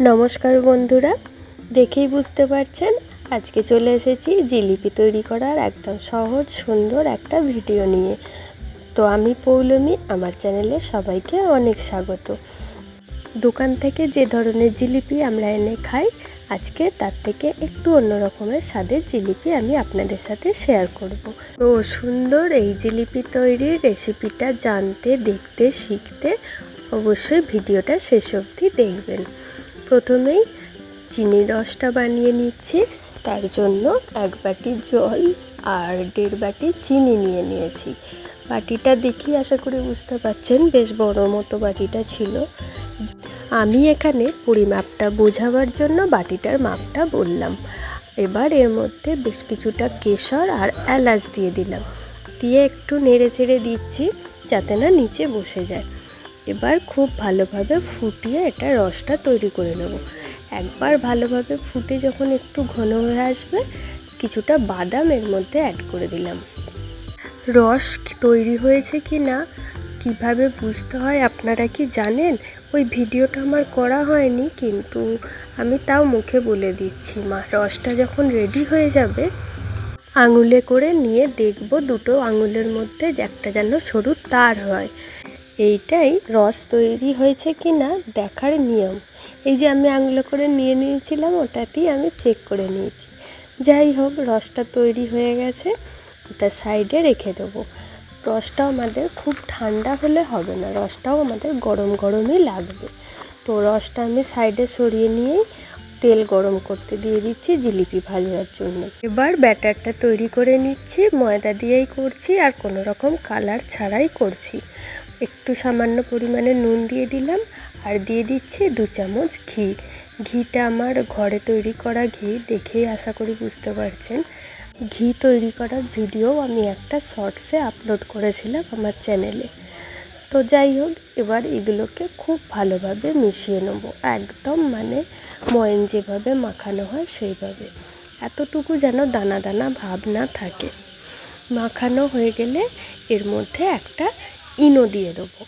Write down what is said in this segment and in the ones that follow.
নমস্কার বন্ধুরা, দেখেই বুঝতে পারছেন আজকে চলে এসেছি জিলিপি তৈরি করার একদম সহজ সুন্দর একটা ভিডিও নিয়ে। তো আমি পৌলমী, আমার চ্যানেলে সবাইকে অনেক স্বাগত। দোকান থেকে যে ধরনের জিলিপি আমরা এনে খাই, আজকে তার থেকে একটু অন্য রকমের স্বাদের জিলিপি আমি আপনাদের সাথে শেয়ার করব। তো সুন্দর এই জিলিপি তৈরির রেসিপিটা জানতে, দেখতে, শিখতে অবশ্যই ভিডিওটা শেষ অবধি দেখবেন। প্রথমেই চিনির রসটা বানিয়ে নিচ্ছি। তার জন্য 1 বাটি জল আর 1.5 বাটি চিনি নিয়ে নিয়েছি। বাটিটা দেখি আশা করি বুঝতে পারছেন, বেশ বড় মতো বাটিটা ছিল। আমি এখানে পরিমাপটা বোঝাবার জন্য বাটিটার মাপটা বললাম। এবার এর মধ্যে বেশ কিছুটা কেশর আর এলাচ দিয়ে দিলাম, দিয়ে একটু নেড়ে চেড়ে দিচ্ছি যাতে না নিচে বসে যায়। এবার খুব ভালোভাবে ফুটিয়ে এটা রসটা তৈরি করে নেব। একবার ভালোভাবে ফুটে যখন একটু ঘন হয়ে আসবে, কিছুটা বাদাম এর মধ্যে অ্যাড করে দিলাম। রস তৈরি হয়েছে কি না কিভাবে বুঝতে হয় আপনারা কি জানেন? ওই ভিডিওটা আমার করা হয়নি, কিন্তু আমি তাও মুখে বলে দিচ্ছি। রসটা যখন রেডি হয়ে যাবে, আঙুলে করে নিয়ে দেখব দুটো আঙুলের মধ্যে একটা যেন সরু তার হয়। এইটাই রস তৈরি হয়েছে কি না দেখার নিয়ম। এই যে আমি আঙুলে করে নিয়ে নিয়েছিলাম, ওটাতেই আমি চেক করে নিয়েছি। যাই হোক, রসটা তৈরি হয়ে গেছে, ওটা সাইডে রেখে দেবো। রসটাও আমাদের খুব ঠান্ডা হলে হবে না, রসটাও আমাদের গরম গরমই লাগবে। তো রসটা আমি সাইডে সরিয়ে নিয়েই তেল গরম করতে দিয়ে দিচ্ছি জিলিপি ভাজার জন্য। এবার ব্যাটারটা তৈরি করে নিচ্ছি। ময়দা দিয়েই করছি আর কোনো রকম কালার ছাড়াই করছি। একটু সামান্য পরিমাণে নুন দিয়ে দিলাম আর দিয়ে দিচ্ছি 2 চামচ ঘি। ঘিটা আমার ঘরে তৈরি করা ঘি, দেখেই আশা করি বুঝতে পারছেন। ঘি তৈরি করার ভিডিও আমি একটা শর্টসে আপলোড করেছিলাম আমার চ্যানেলে। তো যাই হোক, এবার এগুলোকে খুব ভালোভাবে মিশিয়ে নেব, একদম ময়ন যেভাবে মাখানো হয় সেইভাবে, এতটুকু যেন দানা দানা ভাব না থাকে। মাখানো হয়ে গেলে এর মধ্যে একটা ইনো দিয়ে দেবো।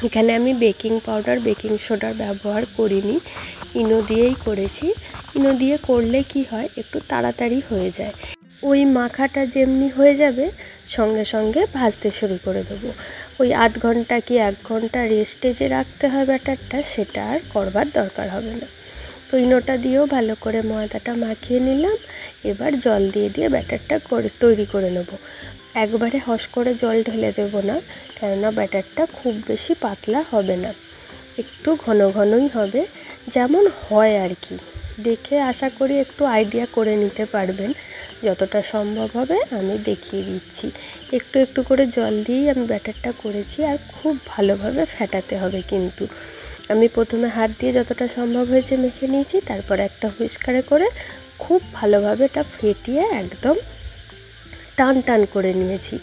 এখানে আমি বেকিং পাউডার, বেকিং সোডার ব্যবহার করিনি, ইনো দিয়েই করেছি। ইনো দিয়ে করলে কি হয়, একটু তাড়াতাড়ি হয়ে যায়। ওই মাখাটা যেমনি হয়ে যাবে, সঙ্গে সঙ্গে ভাজতে শুরু করে দেবো। ওই আধ ঘন্টা কি 1 ঘন্টা রেস্টে যে রাখতে হয় ব্যাটারটা, সেটা আর করবার দরকার হবে না। তো ইনোটা দিয়েও ভালো করে ময়দাটা মাখিয়ে নিলাম। এবার জল দিয়ে দিয়ে ব্যাটারটা তৈরি করে নেব। একবারে হস করে জল ঢেলে দেবো না, কেননা ব্যাটারটা খুব বেশি পাতলা হবে না, একটু ঘন ঘনই হবে, যেমন হয় আর কি। দেখে আশা করি একটু আইডিয়া করে নিতে পারবেন। যতটা সম্ভব হবে আমি দেখিয়ে দিচ্ছি। একটু একটু করে জল দিয়েই আমি ব্যাটারটা করেছি, আর খুব ভালোভাবে ফেটাতে হবে কিন্তু। আমি প্রথমে হাত দিয়ে যতটা সম্ভব হয়েছে মেখে নিয়েছি, তারপর একটা হুইস্কারে করে খুব ভালোভাবে এটা ফেটিয়ে একদম টান টান করে নিয়েছি।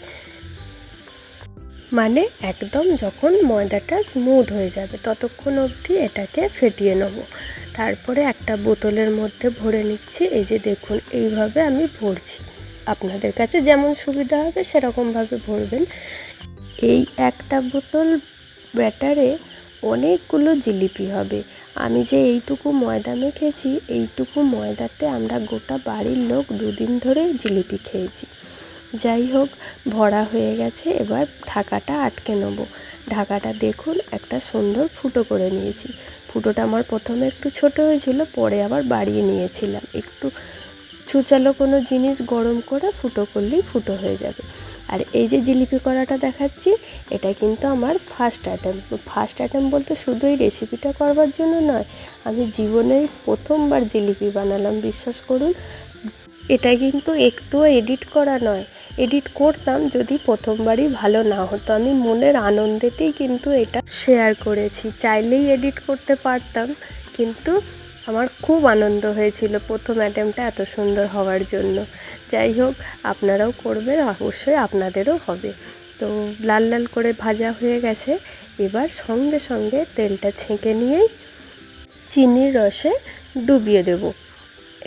একদম যখন ময়দাটা স্মুথ হয়ে যাবে ততক্ষণ অবধি এটাকে ফেটিয়ে নেব। তারপরে একটা বোতলের মধ্যে ভরে নিচ্ছি। এই যে দেখুন, এইভাবে আমি ভরছি। আপনাদের কাছে যেমন সুবিধা হবে সেরকমভাবে ভরবেন। এই একটা বোতল ব্যাটারে অনেকগুলো জিলিপি হবে। আমি যে এইটুকু ময়দা মেখেছি, এইটুকু ময়দাতে আমরা গোটা বাড়ির লোক 2 দিন ধরে জিলিপি খেয়েছি। যাই হোক, ভরা হয়ে গেছে। এবার ঢাকাটা আটকে নেব। ঢাকাটা দেখুন একটা সুন্দর ফুটো করে নিয়েছি। ফুটোটা আমার প্রথমে একটু ছোট হয়েছিল, পরে আবার বাড়িয়ে নিয়েছিলাম। একটু ছুচালো কোনো জিনিস গরম করে ফুটো করলেই ফুটো হয়ে যাবে। আর এই যে জিলিপি করাটা দেখাচ্ছি, এটা কিন্তু আমার ফার্স্ট অ্যাটেম্প বলতে শুধু এই রেসিপিটা করবার জন্য নয়, আমি জীবনেই প্রথমবার জিলিপি বানালাম, বিশ্বাস করুন। এটা কিন্তু একটুও এডিট করা নয়। এডিট করতাম যদি প্রথমবারই ভালো না হতো। আমি মনের আনন্দেতেই কিন্তু এটা শেয়ার করেছি। চাইলেই এডিট করতে পারতাম, কিন্তু আমার খুব আনন্দ হয়েছিল প্রথম অ্যাটেম্পটা এত সুন্দর হওয়ার জন্য। যাই হোক, আপনারাও করবেন, অবশ্যই আপনাদেরও হবে। তো লাল লাল করে ভাজা হয়ে গেছে। এবার সঙ্গে সঙ্গে তেলটা ছেঁকে নিয়েই চিনির রসে ডুবিয়ে দেব।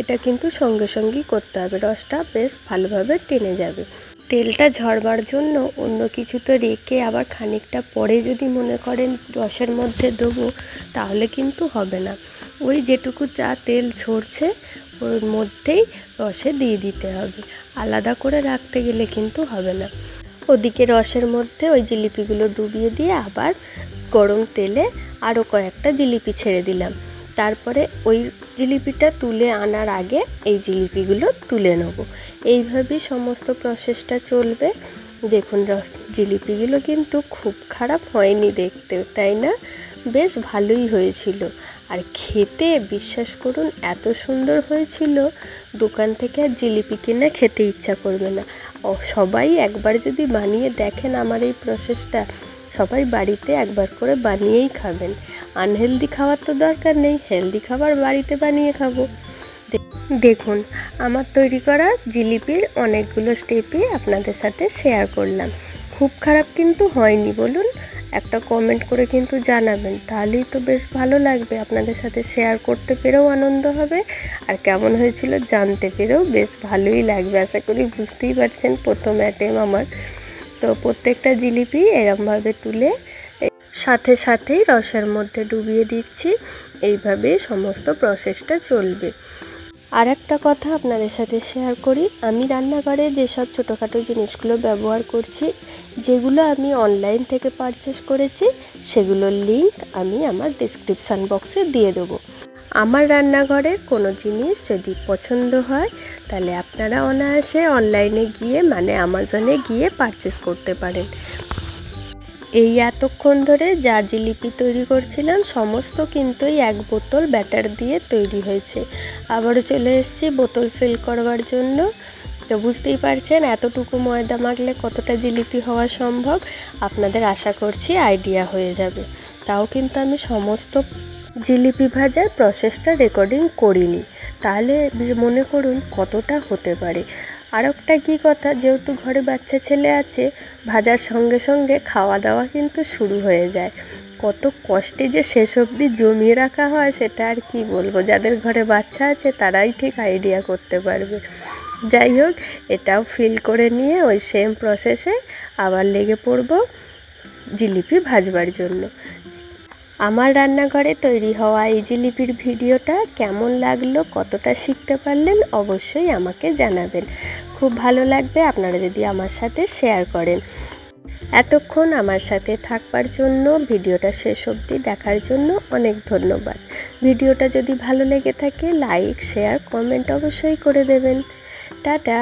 এটা কিন্তু সঙ্গে সঙ্গেই করতে হবে, রসটা বেশ ভালোভাবে টেনে যাবে। তেলটা ঝরবার জন্য অন্য কিছু তো রেখে আবার খানিকটা পরে যদি মনে করেন রসের মধ্যে দেবো, তাহলে কিন্তু হবে না। ওই যেটুকু যা তেল ঝরছে ওর মধ্যেই রসে দিয়ে দিতে হবে, আলাদা করে রাখতে গেলে কিন্তু হবে না। ওদিকে রসের মধ্যে ওই জিলিপিগুলো ডুবিয়ে দিয়ে আবার গরম তেলে আরও কয়েকটা জিলিপি ছেড়ে দিলাম। তারপরে ওই জিলিপিটা তুলে আনার আগে এই জিলিপিগুলো তুলে নেব। এইভাবেই সমস্ত প্রসেসটা চলবে। দেখুন জিলিপিগুলো কিন্তু খুব খারাপ হয়নি দেখতে, তাই না? বেশ ভালোই হয়েছিল। আর খেতে বিশ্বাস করুন এত সুন্দর হয়েছিল, দোকান থেকে আর জিলিপি কিনে খেতে ইচ্ছা করবে না। সবাই একবার যদি বানিয়ে দেখেন আমার এই প্রসেসটা, সবাই বাড়িতে একবার করে বানিয়েই খাবেন। আনহেলদি খাওয়ার তো দরকার নেই, হেলদি খাবার বাড়িতে বানিয়ে খাবো। দেখুন আমার তৈরি করা জিলিপির অনেকগুলো স্টেপই আপনাদের সাথে শেয়ার করলাম। খুব খারাপ কিন্তু হয়নি বলুন? একটা কমেন্ট করে কিন্তু জানাবেন, তাহলেই তো বেশ ভালো লাগবে। আপনাদের সাথে শেয়ার করতে পেরেও আনন্দ হবে, আর কেমন হয়েছিল জানতে পেরেও বেশ ভালোই লাগবে। আশা করি বুঝতেই পারছেন প্রথম অ্যাটেম্প আমার। তো প্রত্যেকটা জিলিপি এরমভাবে তুলে সাথে সাথেই রসের মধ্যে ডুবিয়ে দিচ্ছি। এইভাবে সমস্ত প্রসেসটা চলবে। আর একটা কথা আপনাদের সাথে শেয়ার করি, আমি রান্নাঘরে যেসব ছোটোখাটো জিনিসগুলো ব্যবহার করছি, যেগুলো আমি অনলাইন থেকে পারচেস করেছি, সেগুলোর লিংক আমি আমার ডেসক্রিপশান বক্সে দিয়ে দেবো। আমার রান্নাঘরের কোনো জিনিস যদি পছন্দ হয়, তাহলে আপনারা অনায়াসে অনলাইনে গিয়ে মানে অ্যামাজনে গিয়ে পারচেস করতে পারেন। এই এতক্ষণ ধরে যা জিলিপি তৈরি করছিলাম সমস্ত কিন্তু এই 1 বোতল ব্যাটার দিয়ে তৈরি হয়েছে। আবারও চলে এসেছি বোতল ফিল করবার জন্য। তো বুঝতেই পারছেন এতটুকু ময়দা মাখলে কতটা জিলিপি হওয়া সম্ভব। আপনাদের আশা করছি আইডিয়া হয়ে যাবে। তাও কিন্তু আমি সমস্ত জিলিপি ভাজার প্রসেসটা রেকর্ডিং করিনি, তাহলে মনে করুন কতটা হতে পারে। আর একটা কী কথা, যেহেতু ঘরে বাচ্চা ছেলে আছে, ভাজার সঙ্গে সঙ্গে খাওয়া দাওয়া কিন্তু শুরু হয়ে যায়। কত কষ্টে যে শেষ অবধি জমিয়ে রাখা হয় সেটা আর কি বলবো, যাদের ঘরে বাচ্চা আছে তারাই ঠিক আইডিয়া করতে পারবে। যাই হোক, এটাও ফিল করে নিয়ে ওই সেম প্রসেসে আবার লেগে পড়বো জিলিপি ভাজবার জন্য। আমার রান্নাঘরে তৈরি হওয়া এই জিলিপির ভিডিওটা কেমন লাগলো, কতটা শিখতে পারলেন, অবশ্যই আমাকে জানাবেন। খুব ভালো লাগবে আপনারা যদি আমার সাথে শেয়ার করেন। এতক্ষণ আমার সাথে থাকবার জন্য, ভিডিওটা শেষ অবধি দেখার জন্য অনেক ধন্যবাদ। ভিডিওটা যদি ভালো লেগে থাকে লাইক, শেয়ার, কমেন্ট অবশ্যই করে দেবেন। টাটা।